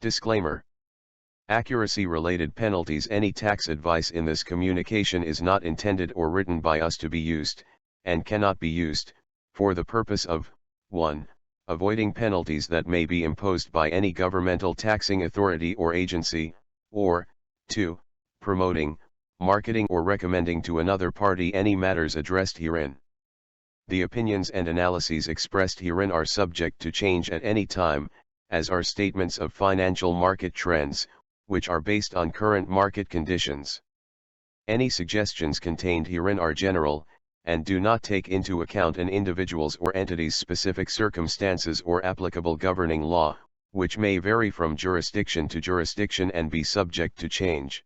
Disclaimer. Accuracy-related penalties. Any tax advice in this communication is not intended or written by us to be used, and cannot be used, for the purpose of 1. Avoiding penalties that may be imposed by any governmental taxing authority or agency, or 2. Promoting, marketing or recommending to another party any matters addressed herein. The opinions and analyses expressed herein are subject to change at any time, as are statements of financial market trends, which are based on current market conditions. Any suggestions contained herein are general, and do not take into account an individual's or entity's specific circumstances or applicable governing law, which may vary from jurisdiction to jurisdiction and be subject to change.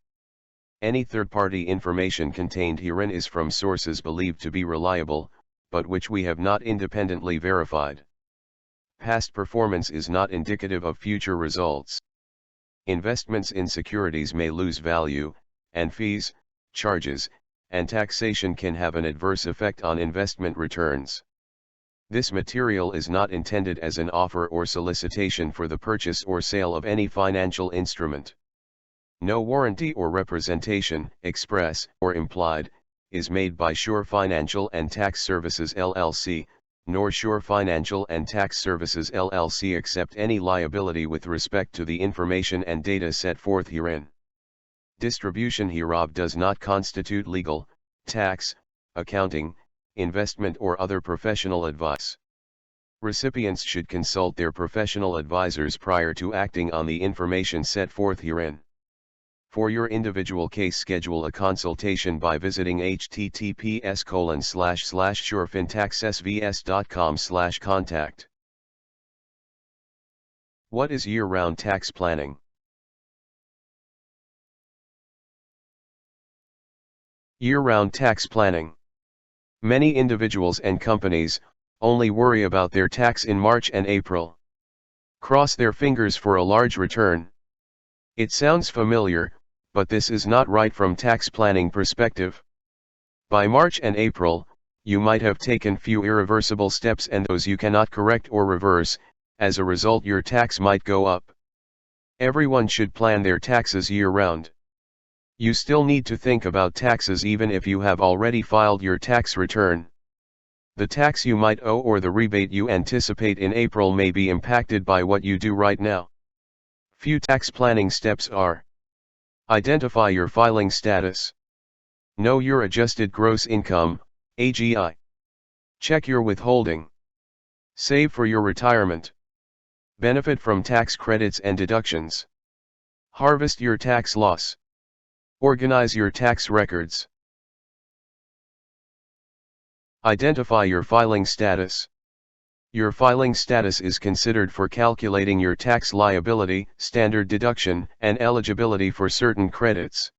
Any third-party information contained herein is from sources believed to be reliable, but which we have not independently verified. Past performance is not indicative of future results. Investments in securities may lose value, and fees, charges, and taxation can have an adverse effect on investment returns. This material is not intended as an offer or solicitation for the purchase or sale of any financial instrument. No warranty or representation, express or implied, is made by Sure Financial and Tax Services LLC, nor Sure Financial and Tax Services LLC accept any liability with respect to the information and data set forth herein. Distribution hereof does not constitute legal, tax, accounting, investment or other professional advice. Recipients should consult their professional advisors prior to acting on the information set forth herein. For your individual case, schedule a consultation by visiting https://surefintaxsvs.com/contact. What is year-round tax planning? Year-round tax planning. Many individuals and companies only worry about their tax in March and April. Cross their fingers for a large return. It sounds familiar, but this is not right from tax planning perspective. By March and April, you might have taken few irreversible steps, and those you cannot correct or reverse. As a result, your tax might go up. Everyone should plan their taxes year-round. You still need to think about taxes even if you have already filed your tax return. The tax you might owe or the rebate you anticipate in April may be impacted by what you do right now. Few tax planning steps are: identify your filing status. Know your adjusted gross income, AGI. Check your withholding. Save for your retirement. Benefit from tax credits and deductions. Harvest your tax loss. Organize your tax records. Identify your filing status. Your filing status is considered for calculating your tax liability, standard deduction, and eligibility for certain credits.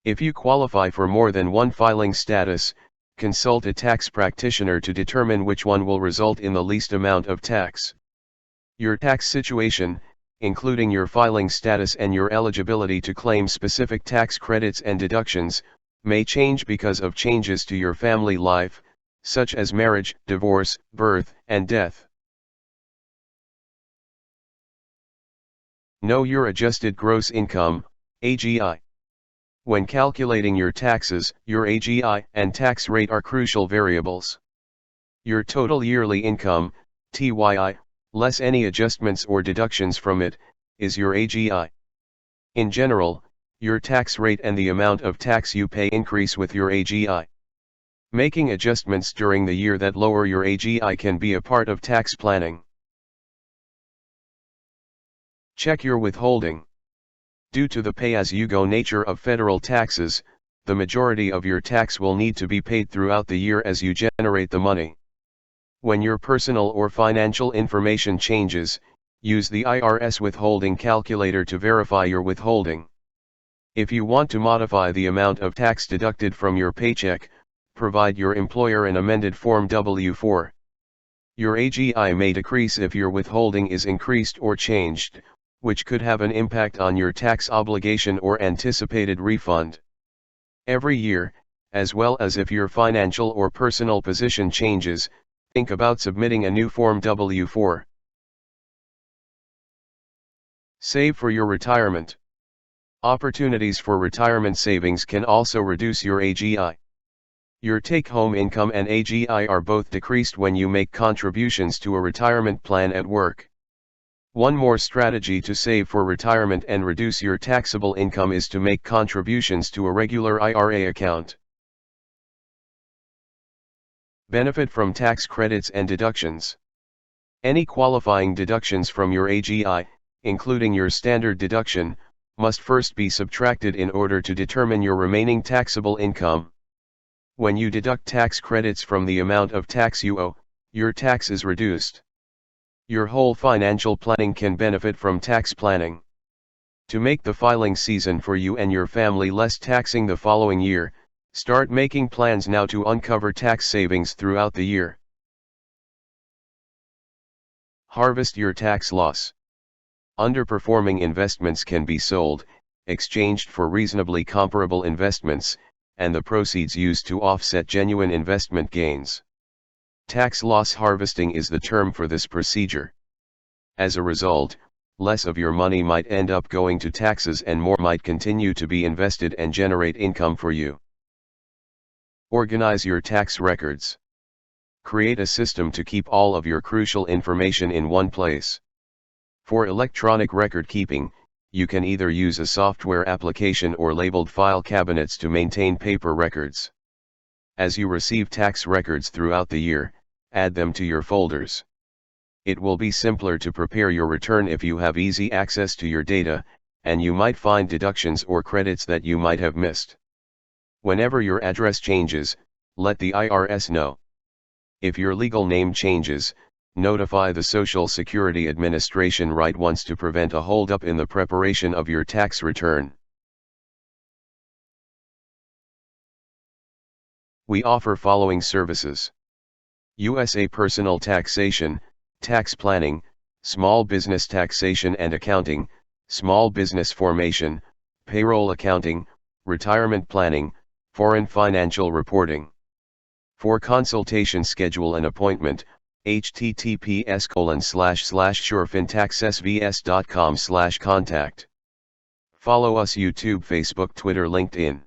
If you qualify for more than one filing status, consult a tax practitioner to determine which one will result in the least amount of tax. Your tax situation, including your filing status and your eligibility to claim specific tax credits and deductions, may change because of changes to your family life, such as marriage, divorce, birth, and death. Know your adjusted gross income, AGI. When calculating your taxes, your AGI and tax rate are crucial variables. Your total yearly income, TYI, less any adjustments or deductions from it, is your AGI. In general, your tax rate and the amount of tax you pay increase with your AGI. Making adjustments during the year that lower your AGI can be a part of tax planning. Check your withholding. Due to the pay-as-you-go nature of federal taxes, the majority of your tax will need to be paid throughout the year as you generate the money. When your personal or financial information changes, use the IRS withholding calculator to verify your withholding. If you want to modify the amount of tax deducted from your paycheck, provide your employer an amended Form W-4. Your AGI may decrease if your withholding is increased or changed, which could have an impact on your tax obligation or anticipated refund. Every year, as well as if your financial or personal position changes, think about submitting a new Form W-4. Save for your retirement. Opportunities for retirement savings can also reduce your AGI. Your take-home income and AGI are both decreased when you make contributions to a retirement plan at work. One more strategy to save for retirement and reduce your taxable income is to make contributions to a regular IRA account. Benefit from tax credits and deductions. Any qualifying deductions from your AGI, including your standard deduction, must first be subtracted in order to determine your remaining taxable income. When you deduct tax credits from the amount of tax you owe, your tax is reduced. Your whole financial planning can benefit from tax planning. To make the filing season for you and your family less taxing the following year, start making plans now to uncover tax savings throughout the year. Harvest your tax loss. Underperforming investments can be sold, exchanged for reasonably comparable investments, and the proceeds used to offset genuine investment gains. Tax loss harvesting is the term for this procedure. As a result, less of your money might end up going to taxes and more might continue to be invested and generate income for you. Organize your tax records. Create a system to keep all of your crucial information in one place. For electronic record keeping, you can either use a software application or labeled file cabinets to maintain paper records. As you receive tax records throughout the year, add them to your folders. It will be simpler to prepare your return if you have easy access to your data, and you might find deductions or credits that you might have missed. Whenever your address changes, let the IRS know. If your legal name changes, notify the Social Security Administration right once to prevent a holdup in the preparation of your tax return. We offer following services: USA Personal Taxation, Tax Planning, Small Business Taxation and Accounting, Small Business Formation, Payroll Accounting, Retirement Planning, Foreign Financial Reporting. For consultation, schedule an appointment, https://surefintaxsvs.com/contact. Follow us YouTube, Facebook, Twitter, LinkedIn.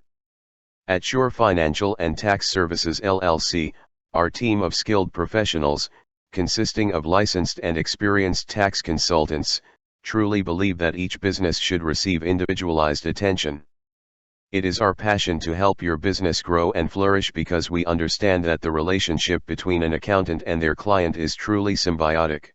At Sure Financial and Tax Services LLC, our team of skilled professionals, consisting of licensed and experienced tax consultants, truly believe that each business should receive individualized attention. It is our passion to help your business grow and flourish because we understand that the relationship between an accountant and their client is truly symbiotic.